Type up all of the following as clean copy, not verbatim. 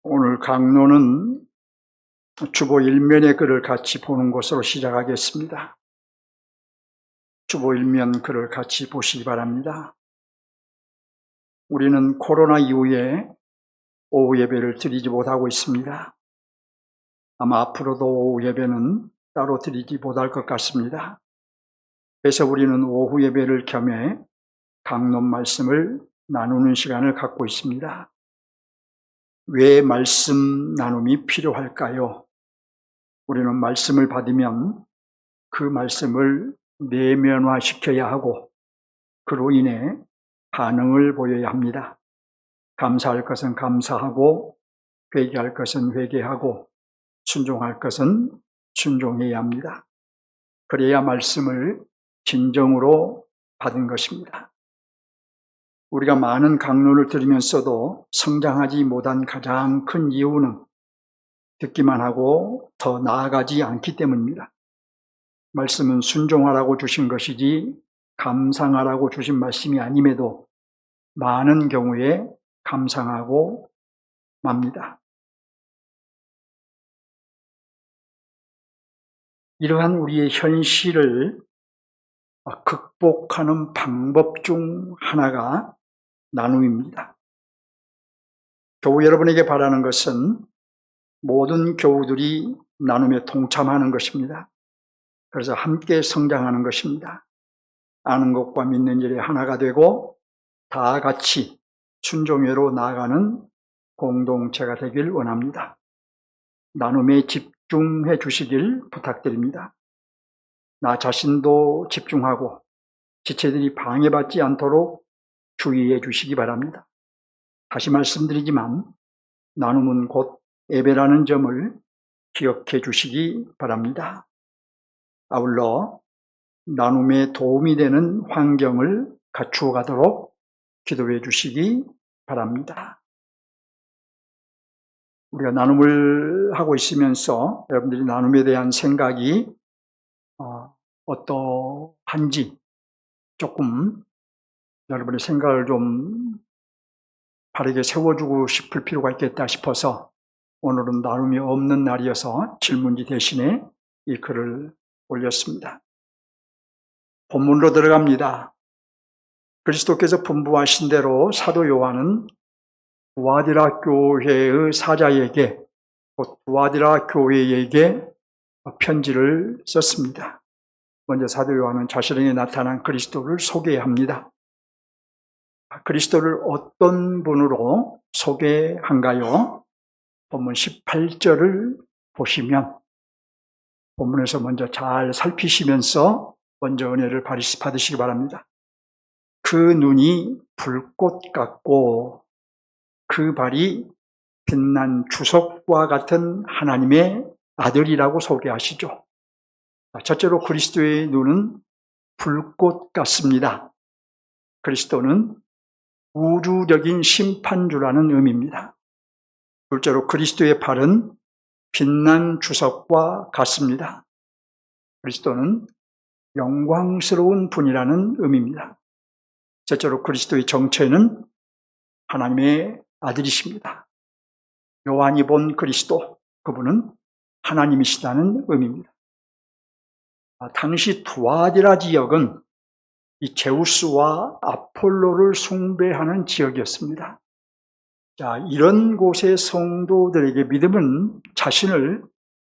오늘 강론은 주보 1면의 글을 같이 보는 것으로 시작하겠습니다. 주보 1면 글을 같이 보시기 바랍니다. 우리는 코로나 이후에 오후 예배를 드리지 못하고 있습니다. 아마 앞으로도 오후 예배는 따로 드리지 못할 것 같습니다. 그래서 우리는 오후 예배를 겸해 강론 말씀을 나누는 시간을 갖고 있습니다. 왜 말씀 나눔이 필요할까요? 우리는 말씀을 받으면 그 말씀을 내면화시켜야 하고 그로 인해 반응을 보여야 합니다. 감사할 것은 감사하고 회개할 것은 회개하고 순종할 것은 순종해야 합니다. 그래야 말씀을 진정으로 받은 것입니다. 우리가 많은 강론을 들으면서도 성장하지 못한 가장 큰 이유는 듣기만 하고 더 나아가지 않기 때문입니다. 말씀은 순종하라고 주신 것이지 감상하라고 주신 말씀이 아님에도 많은 경우에 감상하고 맙니다. 이러한 우리의 현실을 극복하는 방법 중 하나가 나눔입니다. 교우 여러분에게 바라는 것은 모든 교우들이 나눔에 동참하는 것입니다. 그래서 함께 성장하는 것입니다. 아는 것과 믿는 일에 하나가 되고 다 같이 순종회로 나아가는 공동체가 되길 원합니다. 나눔에 집중해 주시길 부탁드립니다. 나 자신도 집중하고 지체들이 방해받지 않도록 주의해 주시기 바랍니다. 다시 말씀드리지만 나눔은 곧 예배라는 점을 기억해 주시기 바랍니다. 아울러 나눔에 도움이 되는 환경을 갖추어 가도록 기도해 주시기 바랍니다. 우리가 나눔을 하고 있으면서 여러분들이 나눔에 대한 생각이 어떠한지 조금 여러분의 생각을 좀 바르게 세워주고 싶을 필요가 있겠다 싶어서 오늘은 나눔이 없는 날이어서 질문지 대신에 이 글을 올렸습니다. 본문으로 들어갑니다. 그리스도께서 분부하신 대로 사도 요한은 두아디라 교회의 사자에게, 두아디라 교회에게 편지를 썼습니다. 먼저 사도 요한은 자신에게 나타난 그리스도를 소개합니다. 그리스도를 어떤 분으로 소개한가요? 본문 18절을 보시면 본문에서 먼저 잘 살피시면서 먼저 은혜를 받으시기 바랍니다. 그 눈이 불꽃 같고 그 발이 빛난 주석과 같은 하나님의 아들이라고 소개하시죠. 첫째로 그리스도의 눈은 불꽃 같습니다. 그리스도는 우주적인 심판주라는 의미입니다. 둘째로 그리스도의 발은 빛난 주석과 같습니다. 그리스도는 영광스러운 분이라는 의미입니다. 셋째로 그리스도의 정체는 하나님의 아들이십니다. 요한이 본 그리스도, 그분은 하나님이시다는 의미입니다. 당시 두아디라 지역은 이 제우스와 아폴로를 숭배하는 지역이었습니다. 자, 이런 곳의 성도들에게 믿음은 자신을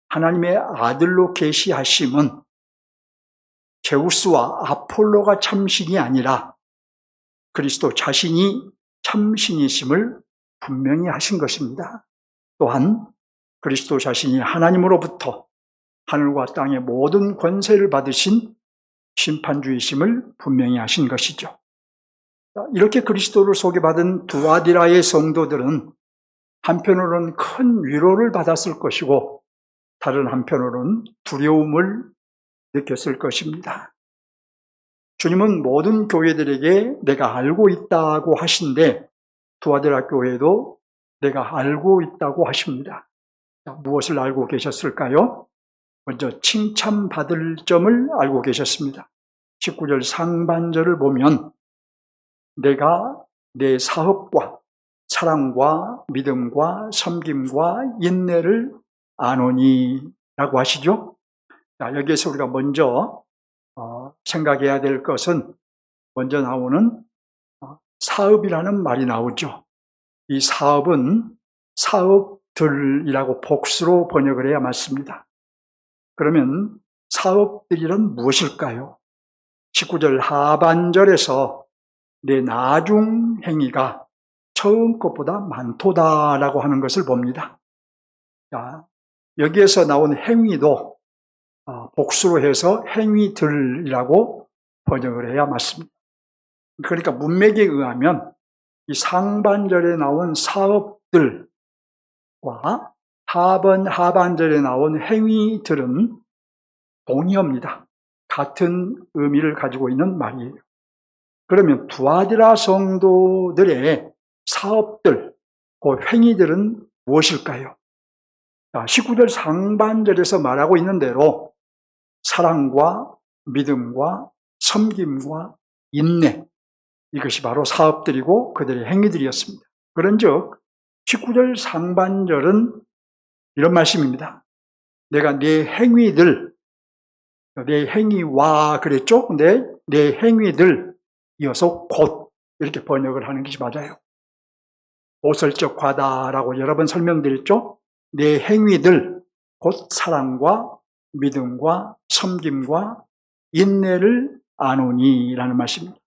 하나님의 아들로 계시하심은 제우스와 아폴로가 참신이 아니라 그리스도 자신이 참신이심을 분명히 하신 것입니다. 또한 그리스도 자신이 하나님으로부터 하늘과 땅의 모든 권세를 받으신 심판주이심을 분명히 하신 것이죠. 이렇게 그리스도를 소개받은 두아디라의 성도들은 한편으로는 큰 위로를 받았을 것이고 다른 한편으로는 두려움을 느꼈을 것입니다. 주님은 모든 교회들에게 내가 알고 있다고 하신데 두아디라 교회도 내가 알고 있다고 하십니다. 무엇을 알고 계셨을까요? 먼저 칭찬받을 점을 알고 계셨습니다. 19절 상반절을 보면 내가 내 사업과 사랑과 믿음과 섬김과 인내를 아노니 라고 하시죠. 자, 여기에서 우리가 먼저 생각해야 될 것은 먼저 나오는 사업이라는 말이 나오죠. 이 사업은 사업들이라고 복수로 번역을 해야 맞습니다. 그러면 사업들이란 무엇일까요? 19절 하반절에서 내 나중 행위가 처음 것보다 많도다라고 하는 것을 봅니다. 자, 여기에서 나온 행위도 복수로 해서 행위들이라고 번역을 해야 맞습니다. 그러니까 문맥에 의하면 이 상반절에 나온 사업들과 하반절에 나온 행위들은 동의어입니다. 같은 의미를 가지고 있는 말이에요. 그러면 두아디라 성도들의 사업들, 그 행위들은 무엇일까요? 19절 상반절에서 말하고 있는 대로 사랑과 믿음과 섬김과 인내, 이것이 바로 사업들이고 그들의 행위들이었습니다. 그런즉 19절 상반절은 이런 말씀입니다. 내가 내 행위들, 내 행위와 그랬죠? 근데 내 행위들 이어서 곧 이렇게 번역을 하는 것이 맞아요. 오설적과다라고 여러 번 설명드렸죠? 내 행위들, 곧 사랑과 믿음과 섬김과 인내를 아노니라는 말씀입니다.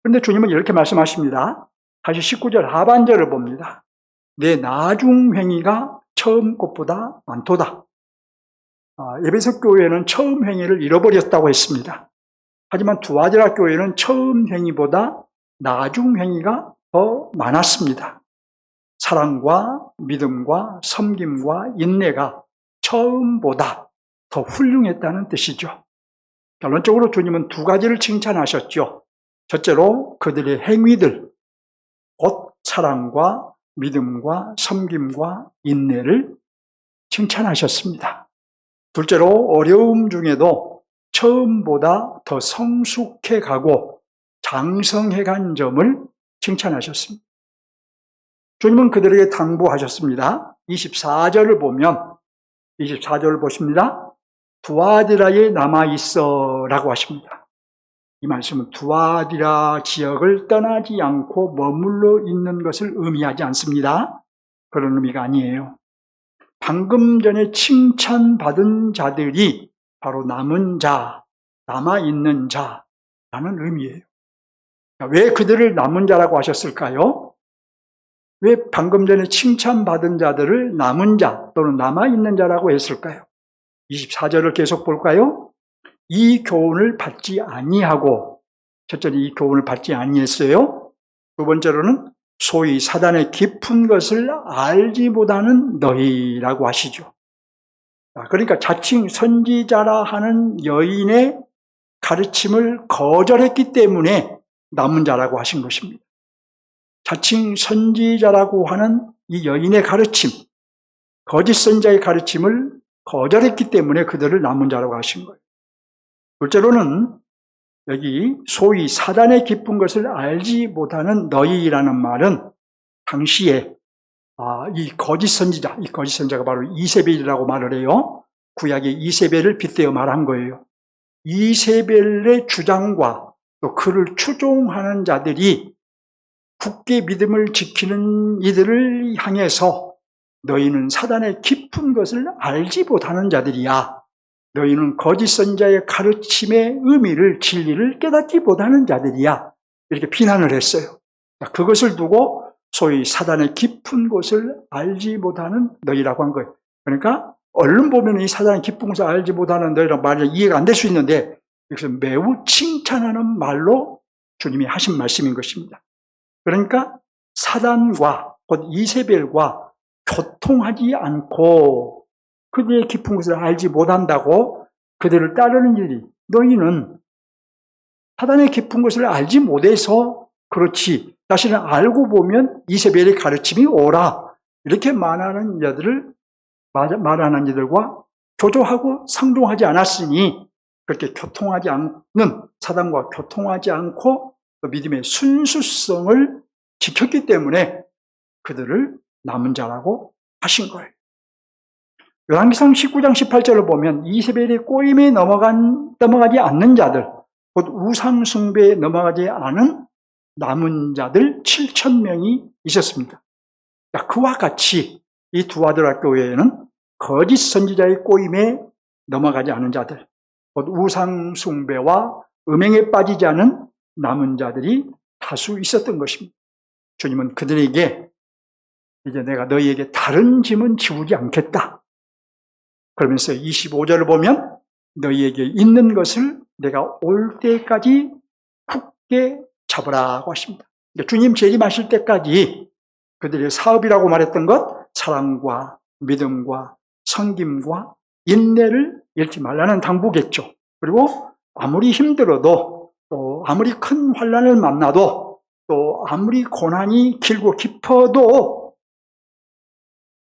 그런데 주님은 이렇게 말씀하십니다. 다시 19절 하반절을 봅니다. 내 나중 행위가 처음 것보다 많도다. 에베소 교회는 처음 행위를 잃어버렸다고 했습니다. 하지만 두아디라 교회는 처음 행위보다 나중 행위가 더 많았습니다. 사랑과 믿음과 섬김과 인내가 처음보다 더 훌륭했다는 뜻이죠. 결론적으로 주님은 두 가지를 칭찬하셨죠. 첫째로 그들의 행위들, 곧 사랑과 믿음과 섬김과 인내를 칭찬하셨습니다. 둘째로 어려움 중에도 처음보다 더 성숙해 가고 장성해 간 점을 칭찬하셨습니다. 주님은 그들에게 당부하셨습니다. 24절을 보면 24절을 보십니다. 두아디라에 남아있어 라고 하십니다. 이 말씀은 두아디라 지역을 떠나지 않고 머물러 있는 것을 의미하지 않습니다. 그런 의미가 아니에요. 방금 전에 칭찬받은 자들이 바로 남은 자, 남아있는 자라는 의미예요. 왜 그들을 남은 자라고 하셨을까요? 왜 방금 전에 칭찬받은 자들을 남은 자 또는 남아있는 자라고 했을까요? 24절을 계속 볼까요? 이 교훈을 받지 아니하고, 첫째는 이 교훈을 받지 아니했어요. 두 번째로는 소위 사단의 깊은 것을 알지 못하는 너희라고 하시죠. 그러니까 자칭 선지자라 하는 여인의 가르침을 거절했기 때문에 남은 자라고 하신 것입니다. 자칭 선지자라고 하는 이 여인의 가르침, 거짓 선지자의 가르침을 거절했기 때문에 그들을 남은 자라고 하신 거예요. 둘째로는 여기 소위 사단의 깊은 것을 알지 못하는 너희라는 말은 당시에 이 거짓 선지자가 바로 이세벨이라고 말을 해요. 구약의 이세벨을 빗대어 말한 거예요. 이세벨의 주장과 또 그를 추종하는 자들이 굳게 믿음을 지키는 이들을 향해서 너희는 사단의 깊은 것을 알지 못하는 자들이야. 너희는 거짓 선지자의 가르침의 의미를, 진리를 깨닫지 못하는 자들이야. 이렇게 비난을 했어요. 그것을 두고 소위 사단의 깊은 곳을 알지 못하는 너희라고 한 거예요. 그러니까 얼른 보면 이 사단의 깊은 곳을 알지 못하는 너희라는 말이 이해가 안 될 수 있는데 여기서 매우 칭찬하는 말로 주님이 하신 말씀인 것입니다. 그러니까 사단과 곧 이세벨과 교통하지 않고 그들의 깊은 것을 알지 못한다고 그들을 따르는 일이, 너희는 사단의 깊은 것을 알지 못해서 그렇지, 사실은 알고 보면 이세벨의 가르침이 옳아, 이렇게 말하는 이들과 교조하고 상종하지 않았으니 그렇게 교통하지 않는 사단과 교통하지 않고 믿음의 순수성을 지켰기 때문에 그들을 남은 자라고 하신 거예요. 열왕기상 19장 18절을 보면 이세벨의 꼬임에 넘어가지 않는 자들, 곧 우상 숭배에 넘어가지 않은 남은 자들 7,000명이 있었습니다. 그와 같이 이 두아드라 교회에는 거짓 선지자의 꼬임에 넘어가지 않은 자들, 곧 우상 숭배와 음행에 빠지지 않은 남은 자들이 다수 있었던 것입니다. 주님은 그들에게 이제 내가 너희에게 다른 짐은 지우지 않겠다. 그러면서 25절을 보면 너희에게 있는 것을 내가 올 때까지 굳게 잡으라고 하십니다. 주님 재림하실 때까지 그들의 사업이라고 말했던 것, 사랑과 믿음과 섬김과 인내를 잃지 말라는 당부겠죠. 그리고 아무리 힘들어도, 또 아무리 큰 환난을 만나도, 또 아무리 고난이 길고 깊어도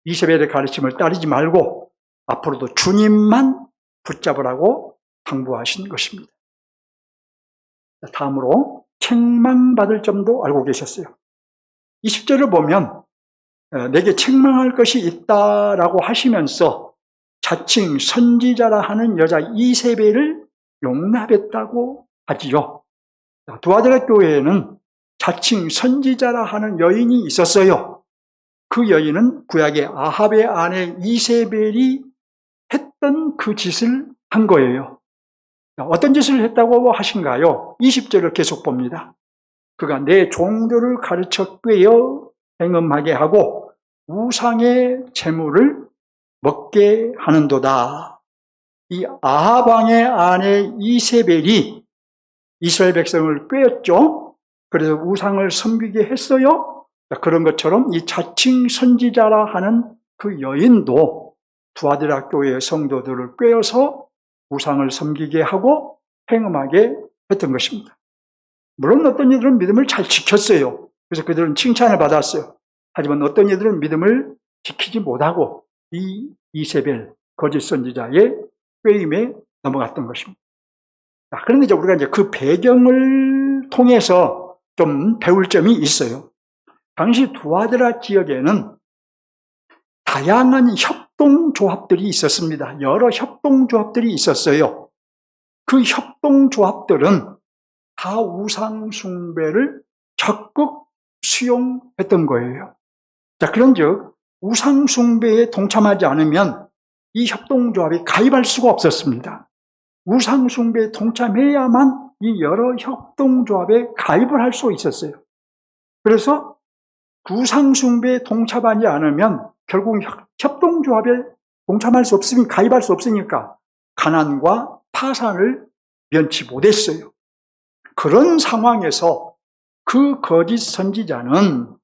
이세벨의 가르침을 따르지 말고 앞으로도 주님만 붙잡으라고 당부하신 것입니다. 다음으로 책망받을 점도 알고 계셨어요. 20절을 보면 내게 책망할 것이 있다라고 하시면서 자칭 선지자라 하는 여자 이세벨을 용납했다고 하지요. 두아드라 교회에는 자칭 선지자라 하는 여인이 있었어요. 그 여인은 구약의 아합의 아내 이세벨이 했던 그 짓을 한 거예요. 어떤 짓을 했다고 하신가요? 20절을 계속 봅니다. 그가 내 종들을 가르쳐 꿰어 행음하게 하고 우상의 재물을 먹게 하는도다. 이 아합 왕의 아내 이세벨이 이스라엘 백성을 꿰었죠. 그래서 우상을 섬기게 했어요. 그런 것처럼 이 자칭 선지자라 하는 그 여인도 두아드라 교회의 성도들을 꿰어서 우상을 섬기게 하고 행음하게 했던 것입니다. 물론 어떤 이들은 믿음을 잘 지켰어요. 그래서 그들은 칭찬을 받았어요. 하지만 어떤 이들은 믿음을 지키지 못하고 이 이세벨 거짓 선지자의 꾀임에 넘어갔던 것입니다. 그런데 이제 우리가 그 배경을 통해서 좀 배울 점이 있어요. 당시 두아드라 지역에는 다양한 협동조합들이 있었습니다. 여러 협동조합들이 있었어요. 그 협동조합들은 다 우상 숭배를 적극 수용했던 거예요. 자, 그런즉 우상 숭배에 동참하지 않으면 이 협동조합에 가입할 수가 없었습니다. 우상 숭배에 동참해야만 이 여러 협동조합에 가입을 할 수 있었어요. 그래서 우상 숭배에 동참하지 않으면 결국 협동조합에 동참할 수 없으니 가입할 수 없으니까 가난과 파산을 면치 못했어요. 그런 상황에서 그 거짓 선지자는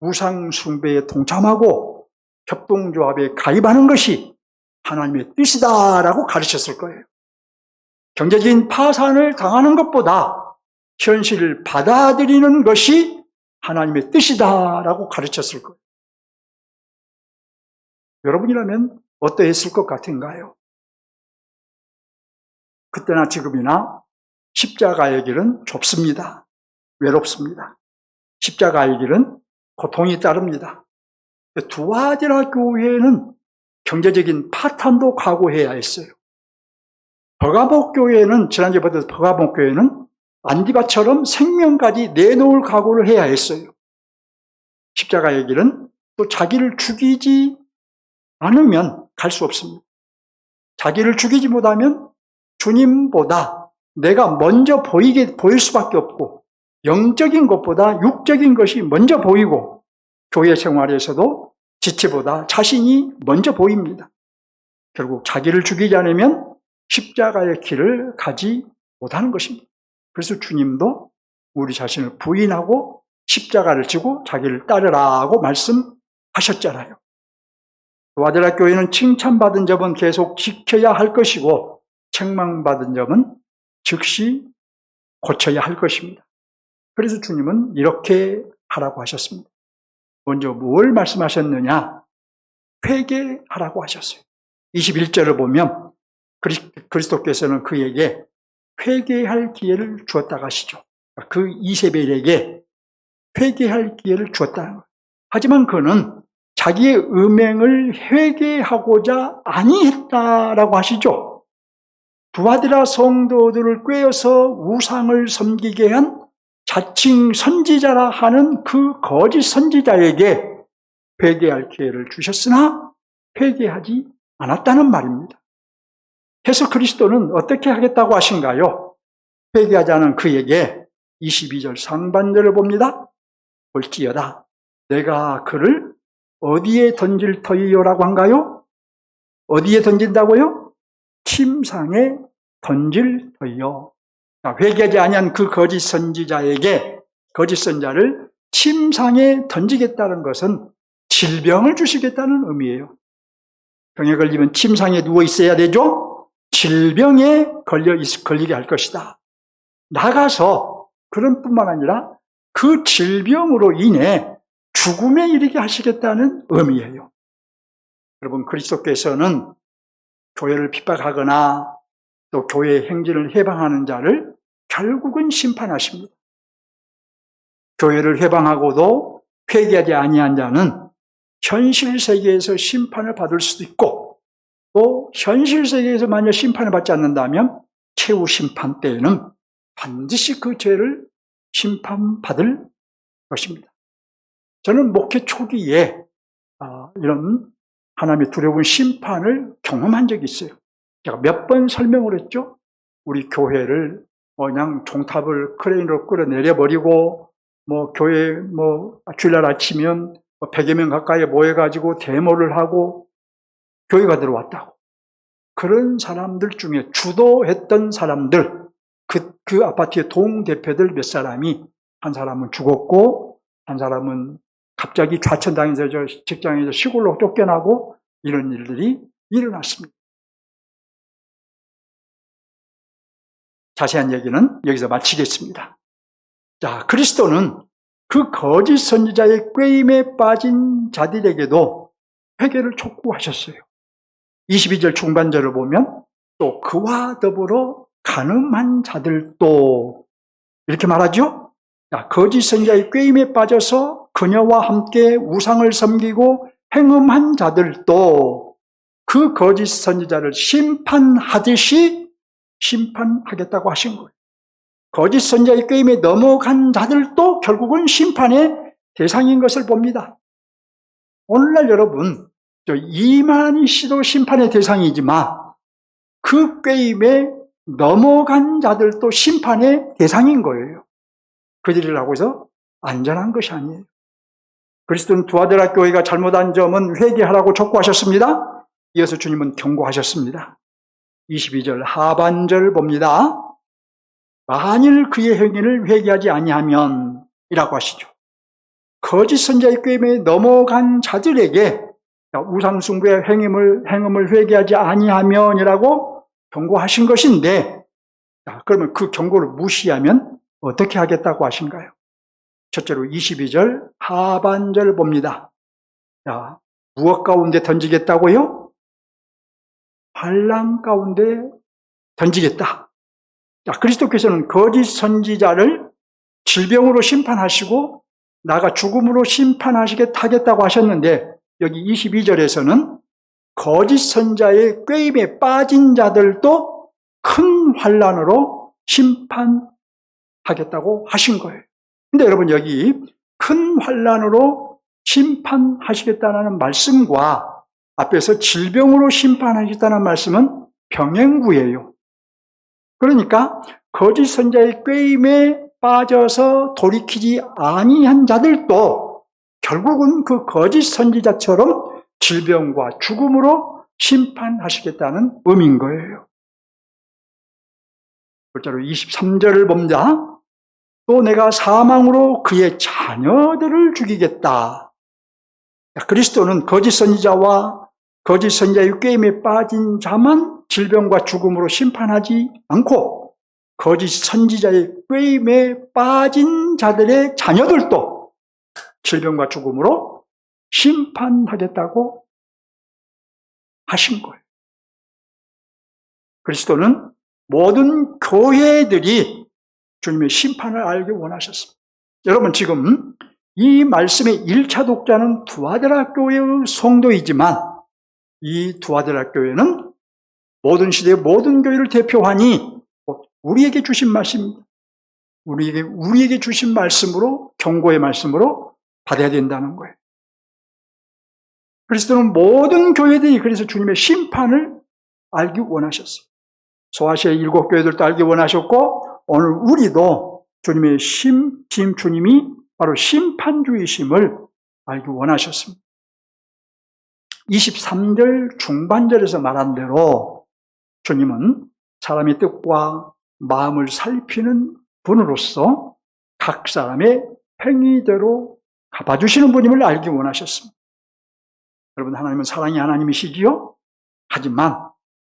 우상 숭배에 동참하고 협동조합에 가입하는 것이 하나님의 뜻이다라고 가르쳤을 거예요. 경제적인 파산을 당하는 것보다 현실을 받아들이는 것이 하나님의 뜻이다라고 가르쳤을 거예요. 여러분이라면 어떠했을 것 같은가요? 그때나 지금이나 십자가의 길은 좁습니다. 외롭습니다. 십자가의 길은 고통이 따릅니다. 두아드라 교회는 경제적인 파탄도 각오해야 했어요. 버가목 교회는, 지난주에 봤던 버가목 교회는 안디바처럼 생명까지 내놓을 각오를 해야 했어요. 십자가의 길은 또 자기를 죽이지 않으면 갈 수 없습니다. 자기를 죽이지 못하면 주님보다 내가 먼저 보일 수밖에 없고, 영적인 것보다 육적인 것이 먼저 보이고, 교회 생활에서도 지체보다 자신이 먼저 보입니다. 결국 자기를 죽이지 않으면 십자가의 길을 가지 못하는 것입니다. 그래서 주님도 우리 자신을 부인하고 십자가를 지고 자기를 따르라고 말씀하셨잖아요. 두아드라 교회는 칭찬받은 점은 계속 지켜야 할 것이고 책망받은 점은 즉시 고쳐야 할 것입니다. 그래서 주님은 이렇게 하라고 하셨습니다. 먼저 뭘 말씀하셨느냐? 회개하라고 하셨어요. 21절을 보면 그리스도께서는 그에게 회개할 기회를 주었다고 하시죠. 그 이세벨에게 회개할 기회를 주었다는 거예요. 하지만 그는 자기의 음행을 회개하고자 아니했다라고 하시죠. 두아디라 성도들을 꾀어서 우상을 섬기게 한 자칭 선지자라 하는 그 거짓 선지자에게 회개할 기회를 주셨으나 회개하지 않았다는 말입니다. 그래서 그리스도는 어떻게 하겠다고 하신가요? 회개하지 않은 그에게 22절 상반절을 봅니다. 볼지어다 내가 그를 어디에 던질 터이요라고 한가요? 어디에 던진다고요? 침상에 던질 터이요. 회개하지 아니한 그 거짓 선지자에게, 거짓 선자를 침상에 던지겠다는 것은 질병을 주시겠다는 의미예요. 병에 걸리면 침상에 누워 있어야 되죠? 질병에 걸리게 할 것이다. 나가서 그런 뿐만 아니라 그 질병으로 인해 죽음에 이르게 하시겠다는 의미예요. 여러분, 그리스도께서는 교회를 핍박하거나 또 교회의 행진을 해방하는 자를 결국은 심판하십니다. 교회를 해방하고도 회개하지 아니한 자는 현실 세계에서 심판을 받을 수도 있고, 또 현실 세계에서 만약 심판을 받지 않는다면 최후 심판 때에는 반드시 그 죄를 심판받을 것입니다. 저는 목회 초기에 이런 하나님의 두려운 심판을 경험한 적이 있어요. 제가 몇 번 설명을 했죠. 우리 교회를 그냥 종탑을 크레인으로 끌어내려버리고 교회 주일날 아치면 100여 명 가까이 모여가지고 데모를 하고 교회가 들어왔다고. 그런 사람들 중에 주도했던 사람들, 그 아파트의 동대표들 몇 사람이, 한 사람은 죽었고 한 사람은 갑자기 좌천당해서 직장에서 시골로 쫓겨나고 이런 일들이 일어났습니다. 자세한 얘기는 여기서 마치겠습니다. 자, 그리스도는 그 거짓 선지자의 꾀임에 빠진 자들에게도 회개를 촉구하셨어요. 22절 중반절을 보면 또 그와 더불어 간음한 자들도 이렇게 말하죠. 자, 거짓 선지자의 꾀임에 빠져서 그녀와 함께 우상을 섬기고 행음한 자들도 그 거짓 선지자를 심판하듯이 심판하겠다고 하신 거예요. 거짓 선지자의 꾀임에 넘어간 자들도 결국은 심판의 대상인 것을 봅니다. 오늘날 여러분, 이만희 씨도 심판의 대상이지만 그 꾀임에 넘어간 자들도 심판의 대상인 거예요. 그들이라고 해서 안전한 것이 아니에요. 그리스도는 두아디라 교회가 잘못한 점은 회개하라고 촉구하셨습니다. 이어서 주님은 경고하셨습니다. 22절 하반절 봅니다. 만일 그의 행위를 회개하지 아니하면 이라고 하시죠. 거짓 선지자의 꾀임에 넘어간 자들에게 우상숭배의 행음을 회개하지 아니하면이라고 경고하신 것인데, 그러면 그 경고를 무시하면 어떻게 하겠다고 하신가요? 첫째로 22절 하반절 봅니다. 자, 무엇 가운데 던지겠다고요? 환난 가운데 던지겠다. 자, 그리스도께서는 거짓 선지자를 질병으로 심판하시고 나가 죽음으로 심판하시겠다고 하셨는데, 여기 22절에서는 거짓 선지자의 꾀임에 빠진 자들도 큰 환난으로 심판하겠다고 하신 거예요. 근데 여러분, 여기 큰 환난으로 심판하시겠다는 말씀과 앞에서 질병으로 심판하시겠다는 말씀은 병행구예요. 그러니까 거짓 선지자의 꾀임에 빠져서 돌이키지 아니한 자들도 결국은 그 거짓 선지자처럼 질병과 죽음으로 심판하시겠다는 의미인 거예요. 실제로 23절을 봅니다. 또 내가 사망으로 그의 자녀들을 죽이겠다. 그리스도는 거짓 선지자와 거짓 선지자의 꾀임에 빠진 자만 질병과 죽음으로 심판하지 않고 거짓 선지자의 꾀임에 빠진 자들의 자녀들도 질병과 죽음으로 심판하겠다고 하신 거예요. 그리스도는 모든 교회들이 주님의 심판을 알기 원하셨습니다. 여러분, 지금 이 말씀의 1차 독자는 두아데라 교회의 성도이지만 이 두아데라 교회는 모든 시대의 모든 교회를 대표하니 우리에게 주신 말씀입니다. 우리에게 주신 말씀으로, 경고의 말씀으로 받아야 된다는 거예요. 그리스도는 모든 교회들이 그래서 주님의 심판을 알기 원하셨어요. 소아시아의 7교회들도 알기 원하셨고, 오늘 우리도 주님의 주님이 바로 심판주이심을 알기 원하셨습니다. 23절 중반절에서 말한 대로 주님은 사람의 뜻과 마음을 살피는 분으로서 각 사람의 행위대로 갚아주시는 분임을 알기 원하셨습니다. 여러분, 하나님은 사랑의 하나님이시지요? 하지만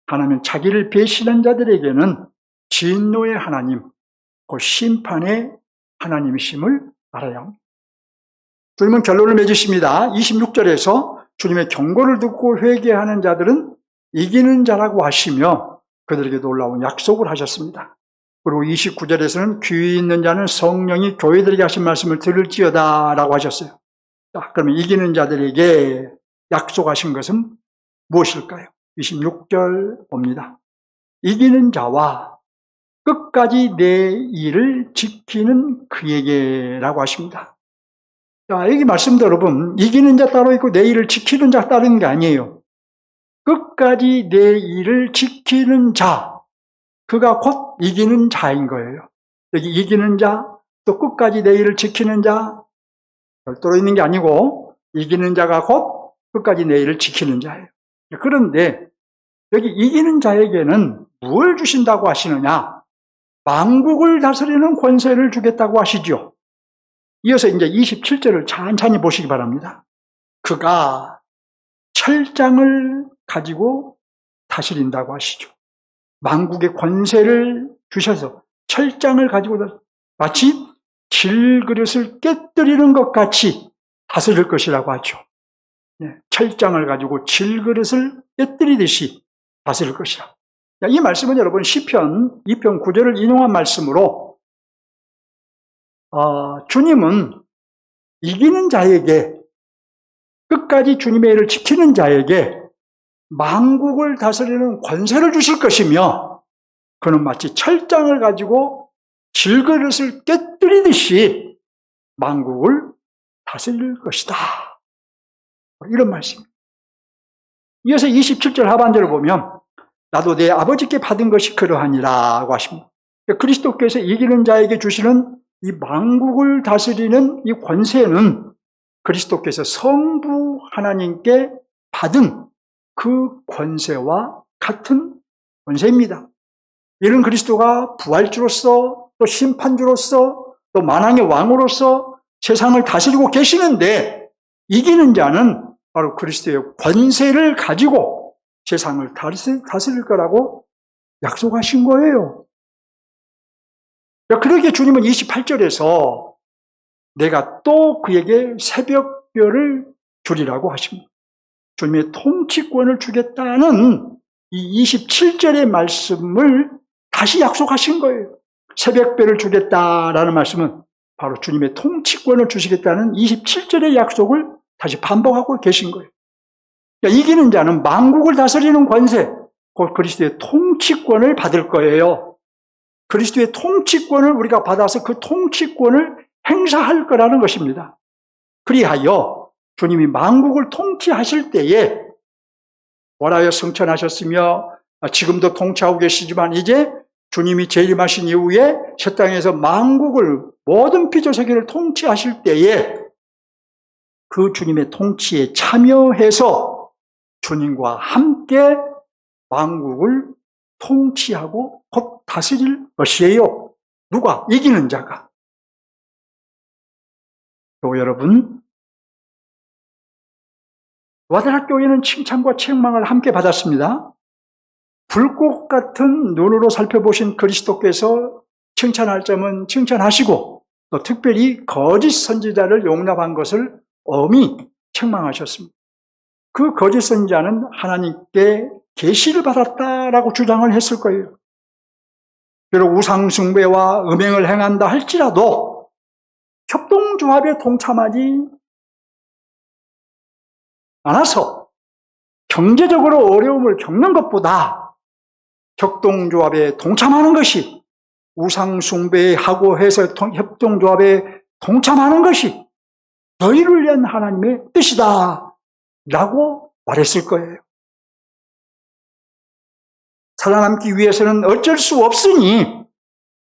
하나님은 자기를 배신한 자들에게는 진노의 하나님, 그 심판의 하나님이심을 알아야 합니다. 주님은 결론을 맺으십니다. 26절에서 주님의 경고를 듣고 회개하는 자들은 이기는 자라고 하시며 그들에게 놀라운 약속을 하셨습니다. 그리고 29절에서는 귀 있는 자는 성령이 교회들에게 하신 말씀을 들을지어다 라고 하셨어요. 자, 그러면 이기는 자들에게 약속하신 것은 무엇일까요? 26절 봅니다. 이기는 자와 끝까지 내 일을 지키는 그에게라고 하십니다. 자, 여기 말씀도 여러분, 이기는 자 따로 있고 내 일을 지키는 자 따르는 게 아니에요. 끝까지 내 일을 지키는 자, 그가 곧 이기는 자인 거예요. 여기 이기는 자, 또 끝까지 내 일을 지키는 자, 별도로 있는 게 아니고 이기는 자가 곧 끝까지 내 일을 지키는 자예요. 그런데 여기 이기는 자에게는 무엇을 주신다고 하시느냐? 만국을 다스리는 권세를 주겠다고 하시죠. 이어서 이제 27절을 찬찬히 보시기 바랍니다. 그가 철장을 가지고 다스린다고 하시죠. 만국의 권세를 주셔서 철장을 가지고 마치 질그릇을 깨뜨리는 것 같이 다스릴 것이라고 하죠. 철장을 가지고 질그릇을 깨뜨리듯이 다스릴 것이라. 이 말씀은 여러분 시편 2편 9절을 인용한 말씀으로 주님은 이기는 자에게, 끝까지 주님의 일을 지키는 자에게 만국을 다스리는 권세를 주실 것이며 그는 마치 철장을 가지고 질그릇을 깨뜨리듯이 만국을 다스릴 것이다. 이런 말씀입니다. 이어서 27절 하반절을 보면 나도 내 아버지께 받은 것이 그러하니라고 하십니다. 그리스도께서 이기는 자에게 주시는 이 만국을 다스리는 이 권세는 그리스도께서 성부 하나님께 받은 그 권세와 같은 권세입니다. 이런 그리스도가 부활주로서 또 심판주로서 또 만왕의 왕으로서 세상을 다스리고 계시는데 이기는 자는 바로 그리스도의 권세를 가지고 세상을 다스릴 거라고 약속하신 거예요. 그러기에 주님은 28절에서 내가 또 그에게 새벽별을 주리라고 하십니다. 주님의 통치권을 주겠다는 이 27절의 말씀을 다시 약속하신 거예요. 새벽별을 주겠다라는 말씀은 바로 주님의 통치권을 주시겠다는 27절의 약속을 다시 반복하고 계신 거예요. 이기는 자는 만국을 다스리는 권세, 곧 그리스도의 통치권을 받을 거예요. 그리스도의 통치권을 우리가 받아서 그 통치권을 행사할 거라는 것입니다. 그리하여 주님이 만국을 통치하실 때에 원하여 승천하셨으며 지금도 통치하고 계시지만 이제 주님이 재림하신 이후에 새 땅에서 만국을, 모든 피조세계를 통치하실 때에 그 주님의 통치에 참여해서 주님과 함께 만국을 통치하고 곧 다스릴 것이에요. 누가? 이기는 자가. 또 여러분, 두아데라교회는 칭찬과 책망을 함께 받았습니다. 불꽃 같은 눈으로 살펴보신 그리스도께서 칭찬할 점은 칭찬하시고 또 특별히 거짓 선지자를 용납한 것을 엄히 책망하셨습니다. 그 거짓 선지자는 하나님께 계시를 받았다라고 주장을 했을 거예요. 비록 우상 숭배와 음행을 행한다 할지라도 협동조합에 동참하지 않아서 경제적으로 어려움을 겪는 것보다 협동조합에 동참하는 것이, 우상숭배하고 해서 협동조합에 동참하는 것이 너희를 위한 하나님의 뜻이다 라고 말했을 거예요. 살아남기 위해서는 어쩔 수 없으니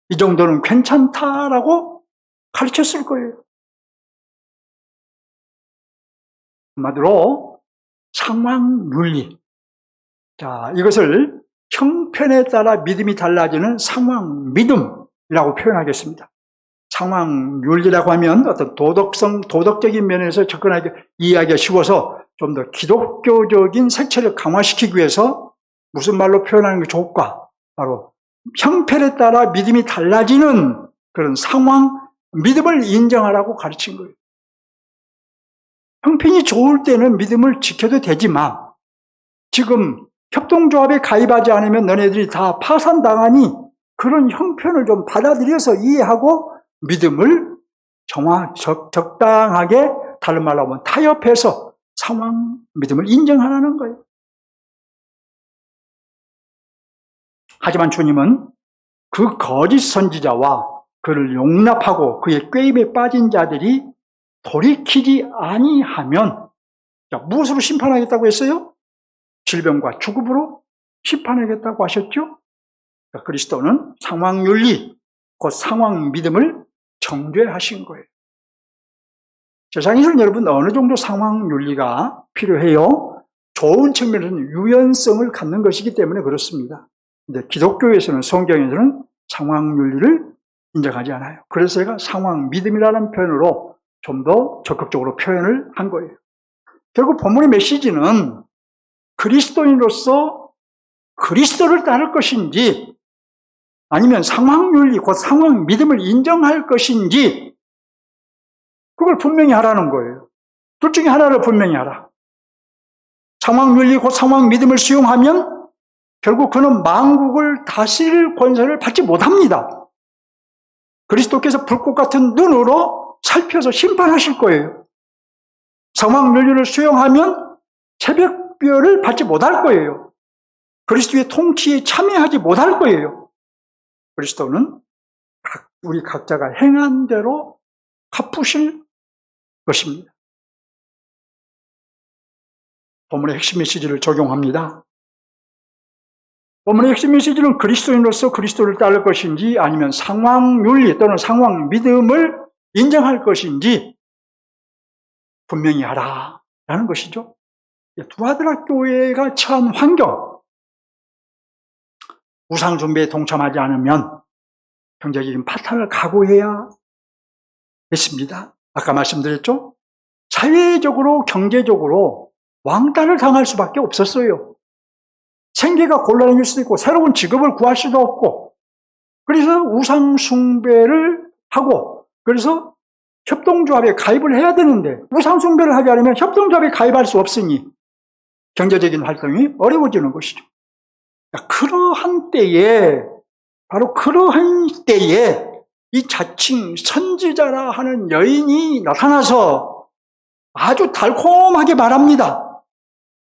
이 정도는 괜찮다라고 가르쳤을 거예요. 한마디로 상황윤리. 자, 이것을 형편에 따라 믿음이 달라지는 상황믿음이라고 표현하겠습니다. 상황윤리라고 하면 어떤 도덕적인 면에서 접근하기, 이해하기가 쉬워서 좀 더 기독교적인 색채를 강화시키기 위해서 무슨 말로 표현하는 게 좋을까? 바로 형편에 따라 믿음이 달라지는 그런 상황, 믿음을 인정하라고 가르친 거예요. 형편이 좋을 때는 믿음을 지켜도 되지만 지금 협동조합에 가입하지 않으면 너네들이 다 파산당하니 그런 형편을 좀 받아들여서 이해하고 믿음을 적당하게, 다른 말로 하면 타협해서 상황 믿음을 인정하라는 거예요. 하지만 주님은 그 거짓 선지자와 그를 용납하고 그의 꾀입에 빠진 자들이 돌이키지 아니하면, 무엇으로 심판하겠다고 했어요? 질병과 죽음으로 심판하겠다고 하셨죠? 그리스도는 상황윤리, 그 상황 믿음을 정죄하신 거예요. 세상에서는 여러분 어느 정도 상황윤리가 필요해요? 좋은 측면에서는 유연성을 갖는 것이기 때문에 그렇습니다. 근데 기독교에서는, 성경에서는 상황윤리를 인정하지 않아요. 그래서 제가 상황 믿음이라는 표현으로 좀 더 적극적으로 표현을 한 거예요. 결국 본문의 메시지는 그리스도인으로서 그리스도를 따를 것인지 아니면 상황윤리, 곧 상황 믿음을 인정할 것인지 그걸 분명히 하라는 거예요. 둘 중에 하나를 분명히 하라. 상황윤리, 곧 상황 믿음을 수용하면 결국 그는 만국을 다스릴 권세를 받지 못합니다. 그리스도께서 불꽃 같은 눈으로 살펴서 심판하실 거예요. 상황윤리를 수용하면 새벽별을 받지 못할 거예요. 그리스도의 통치에 참여하지 못할 거예요. 그리스도는 우리 각자가 행한 대로 갚으실 것입니다. 본문의 핵심 메시지를 적용합니다. 본문의 핵심 메시지는 그리스도인으로서 그리스도를 따를 것인지 아니면 상황윤리 또는 상황 믿음을 인정할 것인지 분명히 하라라는 것이죠. 두아드라 교회가 처한 환경, 우상숭배에 동참하지 않으면 경제적인 파탄을 각오해야 했습니다. 아까 말씀드렸죠? 사회적으로, 경제적으로 왕따를 당할 수밖에 없었어요. 생계가 곤란해질 수도 있고 새로운 직업을 구할 수도 없고, 그래서 우상숭배를 하고, 그래서 협동조합에 가입을 해야 되는데 우상숭배를 하지 않으면 협동조합에 가입할 수 없으니 경제적인 활동이 어려워지는 것이죠. 그러한 때에, 바로 그러한 때에 이 자칭 선지자라 하는 여인이 나타나서 아주 달콤하게 말합니다.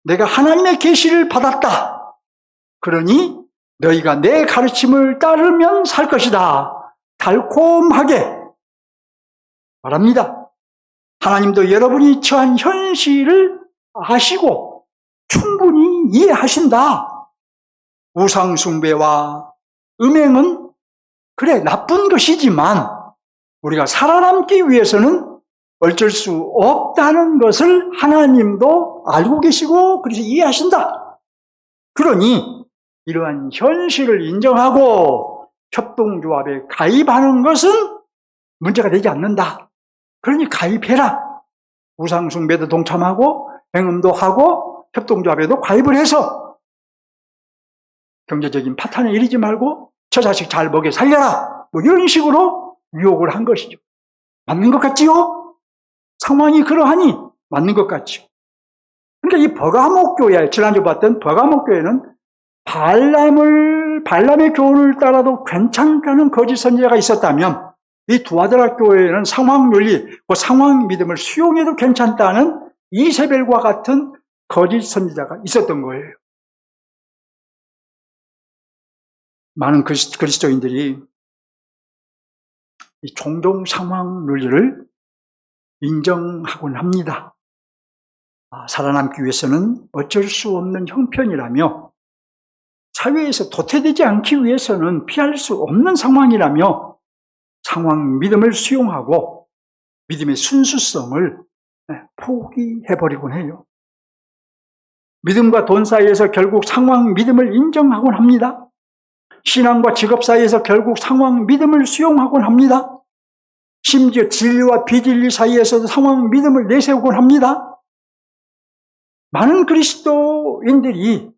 내가 하나님의 계시를 받았다. 그러니 너희가 내 가르침을 따르면 살 것이다. 달콤하게 말합니다. 하나님도 여러분이 처한 현실을 아시고 충분히 이해하신다. 우상숭배와 음행은 그래 나쁜 것이지만 우리가 살아남기 위해서는 어쩔 수 없다는 것을 하나님도 알고 계시고 그래서 이해하신다. 그러니 이러한 현실을 인정하고 협동조합에 가입하는 것은 문제가 되지 않는다. 그러니 가입해라. 우상숭배도 동참하고 행음도 하고 협동조합에도 가입을 해서 경제적인 파탄에 이르지 말고 저 자식 잘 먹여 살려라. 뭐 이런 식으로 유혹을 한 것이죠. 맞는 것 같지요? 상황이 그러하니 맞는 것 같죠. 그러니까 이 버가목 교회, 지난주 봤던 버가목 교회는 발람의 교훈을 따라도 괜찮다는 거짓 선지자가 있었다면 이 두아드라 교회에는 상황윤리, 그 상황 믿음을 수용해도 괜찮다는 이세벨과 같은 거짓 선지자가 있었던 거예요. 많은 그리스도인들이 이 종종 상황윤리를 인정하곤 합니다. 살아남기 위해서는 어쩔 수 없는 형편이라며, 사회에서 도태되지 않기 위해서는 피할 수 없는 상황이라며 상황 믿음을 수용하고 믿음의 순수성을 포기해버리곤 해요. 믿음과 돈 사이에서 결국 상황 믿음을 인정하곤 합니다. 신앙과 직업 사이에서 결국 상황 믿음을 수용하곤 합니다. 심지어 진리와 비진리 사이에서도 상황 믿음을 내세우곤 합니다. 많은 그리스도인들이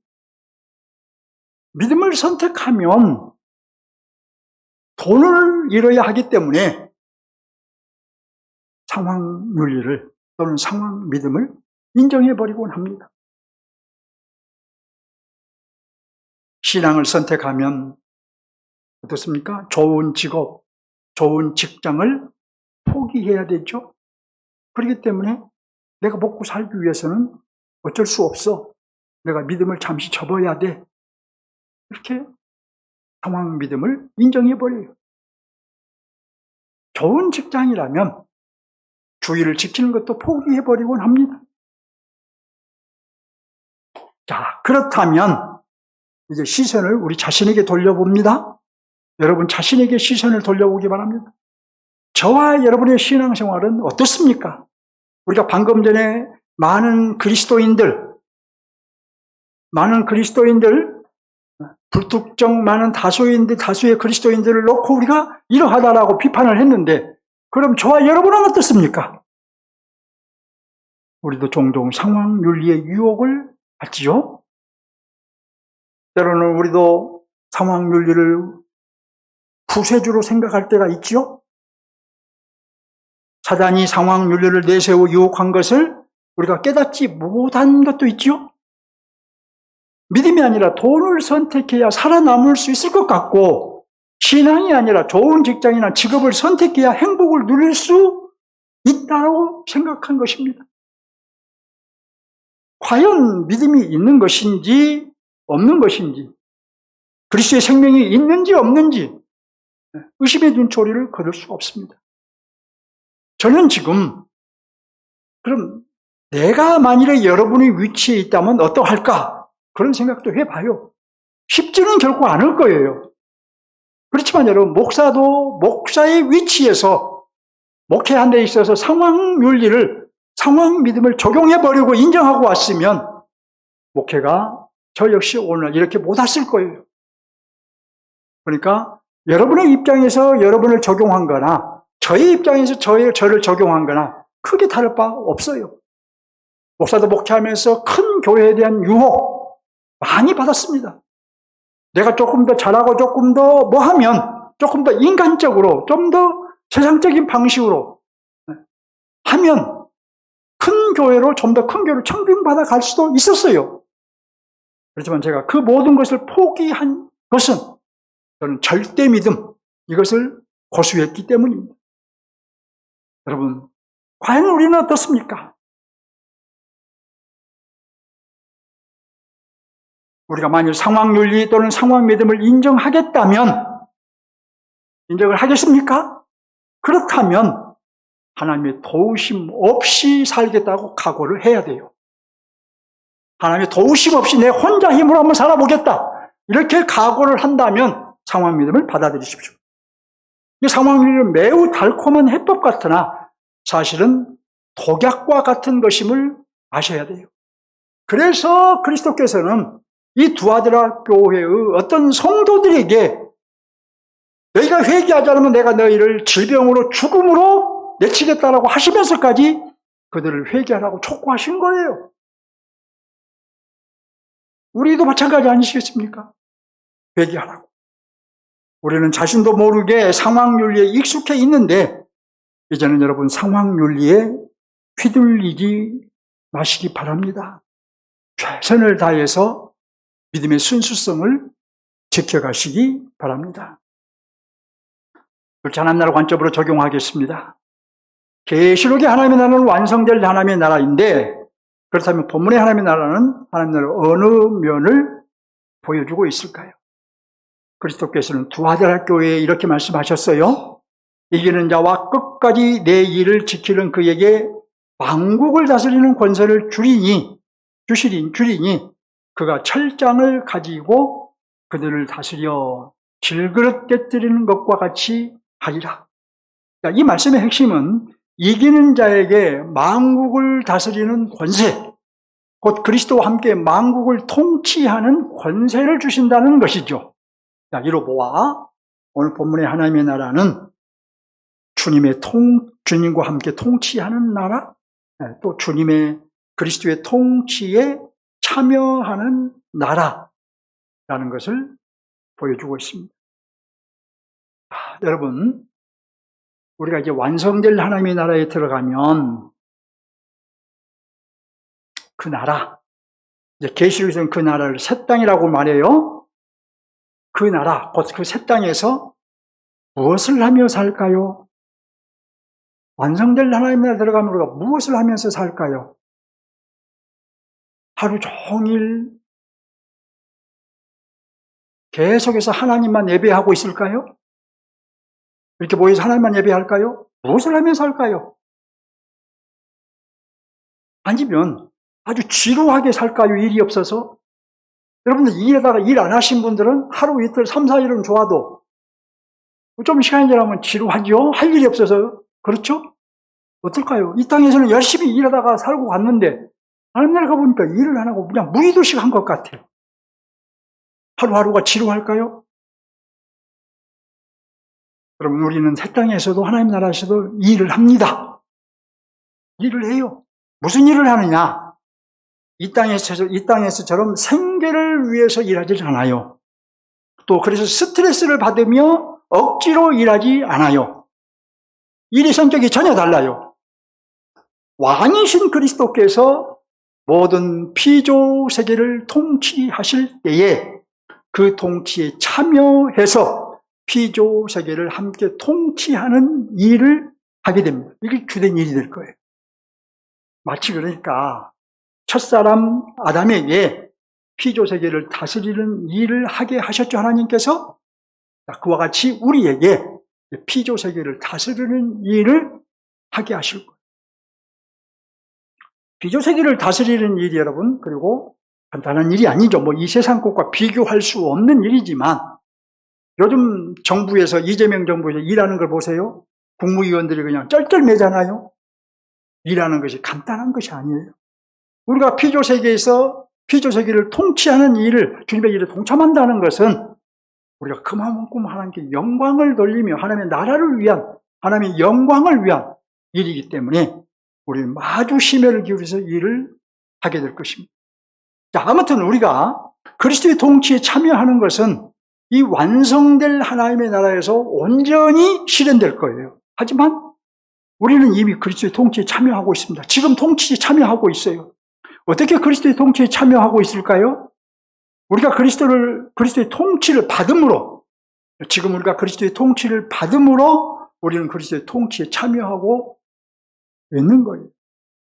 믿음을 선택하면 돈을 잃어야 하기 때문에 상황윤리를 또는 상황 믿음을 인정해버리곤 합니다. 신앙을 선택하면 어떻습니까? 좋은 직업, 좋은 직장을 포기해야 되죠. 그렇기 때문에 내가 먹고 살기 위해서는 어쩔 수 없어. 내가 믿음을 잠시 접어야 돼. 이렇게 상황 믿음을 인정해버려요. 좋은 직장이라면 주의를 지키는 것도 포기해버리곤 합니다. 자, 그렇다면 이제 시선을 우리 자신에게 돌려봅니다. 여러분 자신에게 시선을 돌려보기 바랍니다. 저와 여러분의 신앙생활은 어떻습니까? 우리가 방금 전에 많은 그리스도인들, 불특정 많은 다수의 그리스도인들을 놓고 우리가 이러하다라고 비판을 했는데, 그럼 저와 여러분은 어떻습니까? 우리도 종종 상황윤리의 유혹을 받지요? 때로는 우리도 상황윤리를 구세주로 생각할 때가 있지요? 사단이 상황윤리를 내세워 유혹한 것을 우리가 깨닫지 못한 것도 있지요? 믿음이 아니라 돈을 선택해야 살아남을 수 있을 것 같고, 신앙이 아니라 좋은 직장이나 직업을 선택해야 행복을 누릴 수 있다고 생각한 것입니다. 과연 믿음이 있는 것인지 없는 것인지, 그리스도의 생명이 있는지 없는지 의심의 눈초리를 거둘 수가 없습니다. 저는 지금 그럼 내가 만일에 여러분의 위치에 있다면 어떠할까? 그런 생각도 해봐요. 쉽지는 결코 않을 거예요. 그렇지만 여러분, 목사도 목사의 위치에서 목회하는 데 있어서 상황윤리를, 상황 믿음을 적용해버리고 인정하고 왔으면 목회가 저 역시 오늘 이렇게 못 왔을 거예요. 그러니까 여러분의 입장에서 여러분을 적용한 거나 저의 입장에서 저를 적용한 거나 크게 다를 바 없어요. 목사도 목회하면서 큰 교회에 대한 유혹 많이 받았습니다. 내가 조금 더 잘하고 조금 더 뭐 하면, 조금 더 인간적으로, 좀 더 세상적인 방식으로 하면 큰 교회로, 좀 더 큰 교회로 청빙받아 갈 수도 있었어요. 그렇지만 제가 그 모든 것을 포기한 것은 저는 절대 믿음, 이것을 고수했기 때문입니다. 여러분, 과연 우리는 어떻습니까? 우리가 만일 상황윤리 또는 상황 믿음을 인정하겠다면 인정을 하겠습니까? 그렇다면 하나님의 도우심 없이 살겠다고 각오를 해야 돼요. 하나님의 도우심 없이 내 혼자 힘으로 한번 살아보겠다, 이렇게 각오를 한다면 상황 믿음을 받아들이십시오. 이 상황 믿음은 매우 달콤한 해법 같으나 사실은 독약과 같은 것임을 아셔야 돼요. 그래서 그리스도께서는 이 두아드라 교회의 어떤 성도들에게 너희가 회개하지 않으면 내가 너희를 질병으로 죽음으로 내치겠다라고 하시면서까지 그들을 회개하라고 촉구하신 거예요. 우리도 마찬가지 아니시겠습니까? 회개하라고. 우리는 자신도 모르게 상황윤리에 익숙해 있는데 이제는 여러분 상황윤리에 휘둘리지 마시기 바랍니다. 최선을 다해서 믿음의 순수성을 지켜가시기 바랍니다. 둘째 하나님 나라 관점으로 적용하겠습니다. 계시록의 하나님의 나라는 완성될 하나님의 나라인데, 그렇다면 본문의 하나님의 나라는 하나님의 나라 어느 면을 보여주고 있을까요? 그리스도께서는 두아데라 교회에 이렇게 말씀하셨어요. 이기는 자와 끝까지 내 일을 지키는 그에게 만국을 다스리는 권세를 주리니 그가 철장을 가지고 그들을 다스려 질그릇 깨뜨리는 것과 같이 하리라. 이 말씀의 핵심은 이기는 자에게 만국을 다스리는 권세, 곧 그리스도와 함께 만국을 통치하는 권세를 주신다는 것이죠. 자, 이로 보아 오늘 본문의 하나님의 나라는 주님과 함께 통치하는 나라, 또 그리스도의 통치에 참여하는 나라라는 것을 보여주고 있습니다. 여러분, 우리가 이제 완성될 하나님의 나라에 들어가면 그 나라, 이제 계시록에서는 그 나라를 새 땅이라고 말해요. 그 나라, 곧 그 새 땅에서 무엇을 하며 살까요? 완성될 하나님의 나라에 들어가면 우리가 무엇을 하면서 살까요? 하루 종일 계속해서 하나님만 예배하고 있을까요? 이렇게 모여서 하나님만 예배할까요? 무엇을 하면서 살까요? 아니면 아주 지루하게 살까요? 일이 없어서? 여러분들 일에다가 일 안 하신 분들은 하루 이틀 3, 4일은 좋아도 좀 시간이 지나면 지루하죠? 할 일이 없어서. 그렇죠? 어떨까요? 이 땅에서는 열심히 일하다가 살고 갔는데 하나님 나라 가보니까 일을 안 하고 그냥 무의도식한 것 같아요. 하루하루가 지루할까요? 여러분, 우리는 새 땅에서도 하나님 나라에서도 일을 합니다. 일을 해요. 무슨 일을 하느냐? 이 땅에서처럼 생계를 위해서 일하지 않아요. 또 그래서 스트레스를 받으며 억지로 일하지 않아요. 일의 성격이 전혀 달라요. 왕이신 그리스도께서 모든 피조 세계를 통치하실 때에 그 통치에 참여해서 피조 세계를 함께 통치하는 일을 하게 됩니다. 이게 주된 일이 될 거예요. 마치 그러니까 첫사람 아담에게 피조 세계를 다스리는 일을 하게 하셨죠, 하나님께서. 그와 같이 우리에게 피조 세계를 다스리는 일을 하게 하실 거예요. 피조 세계를 다스리는 일이 여러분, 그리고 간단한 일이 아니죠. 이 세상 것과 비교할 수 없는 일이지만 요즘 정부에서, 이재명 정부에서 일하는 걸 보세요. 국무위원들이 그냥 쩔쩔매잖아요. 일하는 것이 간단한 것이 아니에요. 우리가 피조 세계를 통치하는 일을, 주님의 일에 동참한다는 것은 우리가 그만큼 하나님께 영광을 돌리며 하나님의 나라를 위한, 하나님의 영광을 위한 일이기 때문에 우리는 마주 심혈을 기울여서 일을 하게 될 것입니다. 자, 아무튼 우리가 그리스도의 통치에 참여하는 것은 이 완성될 하나님의 나라에서 온전히 실현될 거예요. 하지만 우리는 이미 그리스도의 통치에 참여하고 있습니다. 지금 통치에 참여하고 있어요. 어떻게 그리스도의 통치에 참여하고 있을까요? 우리가 그리스도의 통치를 받음으로, 지금 우리가 그리스도의 통치를 받음으로 우리는 그리스도의 통치에 참여하고 있는 거예요.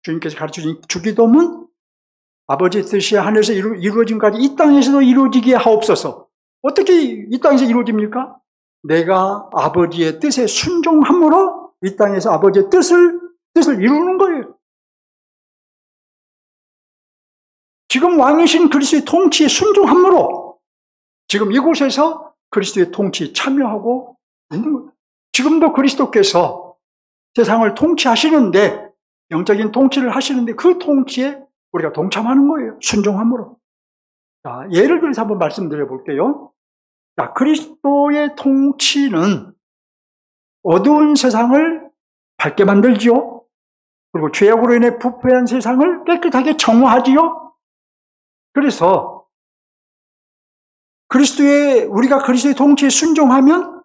주님께서 가르쳐준 주기도문, 아버지의 뜻이 하늘에서 이루어진까지 이 땅에서도 이루어지게 하옵소서. 어떻게 이 땅에서 이루어집니까? 내가 아버지의 뜻에 순종함으로 이 땅에서 아버지의 뜻을 이루는 거예요. 지금 왕이신 그리스도의 통치에 순종함으로 지금 이곳에서 그리스도의 통치에 참여하고 있는 거예요. 지금도 그리스도께서 세상을 통치하시는데, 영적인 통치를 하시는데 그 통치에 우리가 동참하는 거예요. 순종함으로. 자, 예를 들어서 한번 말씀드려 볼게요. 자, 그리스도의 통치는 어두운 세상을 밝게 만들지요. 그리고 죄악으로 인해 부패한 세상을 깨끗하게 정화하지요. 그래서 우리가 그리스도의 통치에 순종하면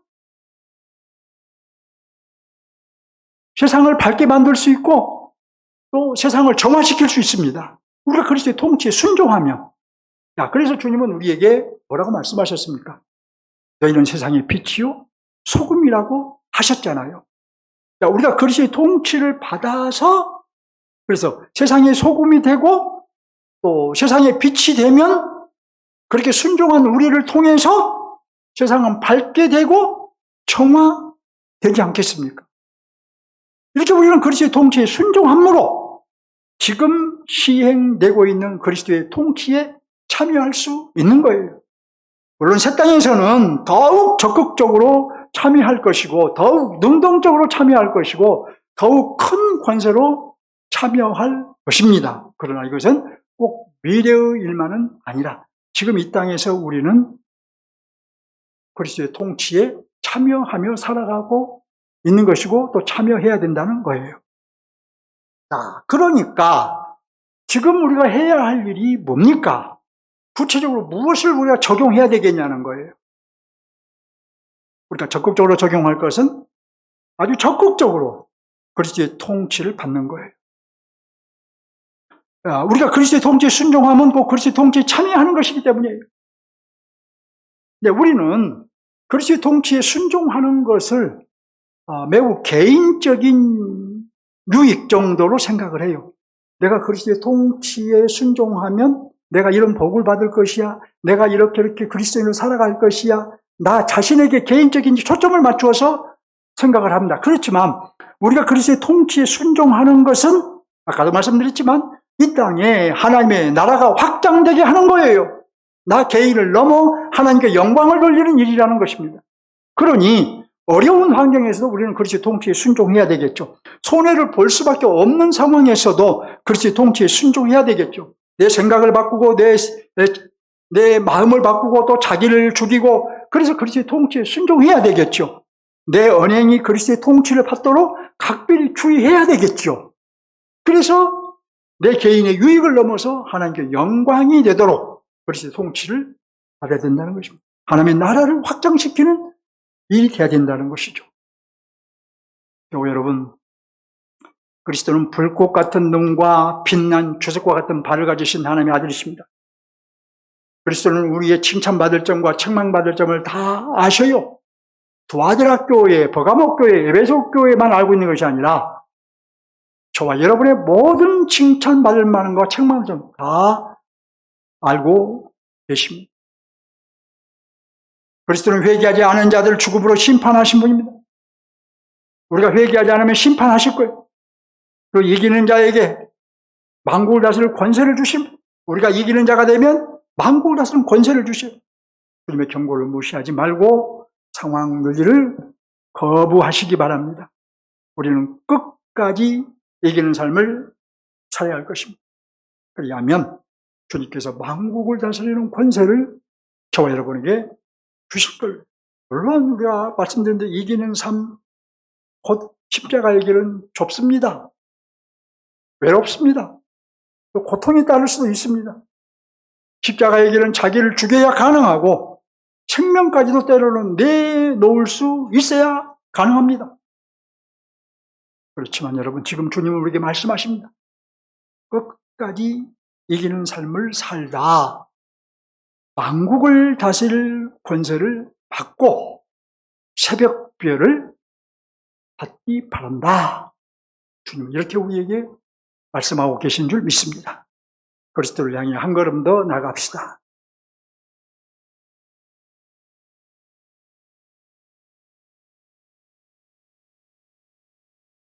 세상을 밝게 만들 수 있고 또 세상을 정화시킬 수 있습니다. 우리가 그리스도의 통치에 순종하면. 자, 그래서 주님은 우리에게 뭐라고 말씀하셨습니까? 너희는 세상의 빛이요 소금이라고 하셨잖아요. 자, 우리가 그리스도의 통치를 받아서 그래서 세상의 소금이 되고 또 세상의 빛이 되면 그렇게 순종한 우리를 통해서 세상은 밝게 되고 정화되지 않겠습니까? 이렇게 우리는 그리스도의 통치에 순종함으로 지금 시행되고 있는 그리스도의 통치에 참여할 수 있는 거예요. 물론 새 땅에서는 더욱 적극적으로 참여할 것이고 더욱 능동적으로 참여할 것이고 더욱 큰 권세로 참여할 것입니다. 그러나 이것은 꼭 미래의 일만은 아니라 지금 이 땅에서 우리는 그리스도의 통치에 참여하며 살아가고 있는 것이고 또 참여해야 된다는 거예요. 자, 그러니까 지금 우리가 해야 할 일이 뭡니까? 구체적으로 무엇을 우리가 적용해야 되겠냐는 거예요. 우리가 적극적으로 적용할 것은 아주 적극적으로 그리스도의 통치를 받는 거예요. 우리가 그리스도의 통치에 순종하면 꼭 그리스도의 통치에 참여하는 것이기 때문이에요. 근데 우리는 그리스도의 통치에 순종하는 것을 매우 개인적인 유익 정도로 생각을 해요. 내가 그리스도의 통치에 순종하면 내가 이런 복을 받을 것이야. 내가 이렇게 그리스도인으로 살아갈 것이야. 나 자신에게 개인적인 초점을 맞추어서 생각을 합니다. 그렇지만 우리가 그리스도의 통치에 순종하는 것은 아까도 말씀드렸지만 이 땅에 하나님의 나라가 확장되게 하는 거예요. 나 개인을 넘어 하나님께 영광을 돌리는 일이라는 것입니다. 그러니 어려운 환경에서도 우리는 그리스도의 통치에 순종해야 되겠죠. 손해를 볼 수밖에 없는 상황에서도 그리스도의 통치에 순종해야 되겠죠. 내 생각을 바꾸고 내 마음을 바꾸고 또 자기를 죽이고 그래서 그리스도의 통치에 순종해야 되겠죠. 내 언행이 그리스도의 통치를 받도록 각별히 주의해야 되겠죠. 그래서 내 개인의 유익을 넘어서 하나님께 영광이 되도록 그리스도의 통치를 받아야 된다는 것입니다. 하나님의 나라를 확장시키는 일이 돼야 된다는 것이죠. 여러분, 그리스도는 불꽃 같은 눈과 빛난 주석과 같은 발을 가지신 하나님의 아들이십니다. 그리스도는 우리의 칭찬받을 점과 책망받을 점을 다 아셔요. 두아디라 교회, 버가모 교회, 에베소 교회만 알고 있는 것이 아니라 저와 여러분의 모든 칭찬받을 만한 것과 책망을 좀 다 알고 계십니다. 그리스도는 회개하지 않은 자들을 죽음으로 심판하신 분입니다. 우리가 회개하지 않으면 심판하실 거예요. 또 이기는 자에게 만국을 다스릴 권세를 주십니다. 우리가 이기는 자가 되면 만국을 다스리는 권세를 주셔요. 주님의 경고를 무시하지 말고 상황 논리를 거부하시기 바랍니다. 우리는 끝까지 이기는 삶을 살아야 할 것입니다. 그리하면 주님께서 만국을 다스리는 권세를 저와 여러분에게 주실 거예요. 물론 우리가 말씀드린 대로 이기는 삶, 곧 십자가의 길은 좁습니다. 외롭습니다. 또 고통이 따를 수도 있습니다. 십자가의 길은 자기를 죽여야 가능하고 생명까지도 때로는 내놓을 수 있어야 가능합니다. 그렇지만 여러분, 지금 주님은 우리에게 말씀하십니다. 끝까지 이기는 삶을 살다 만국을 다스릴 권세를 받고 새벽별을 받기 바란다. 주님은 이렇게 우리에게 말씀하고 계신 줄 믿습니다. 그리스도를 향해 한 걸음 더 나갑시다.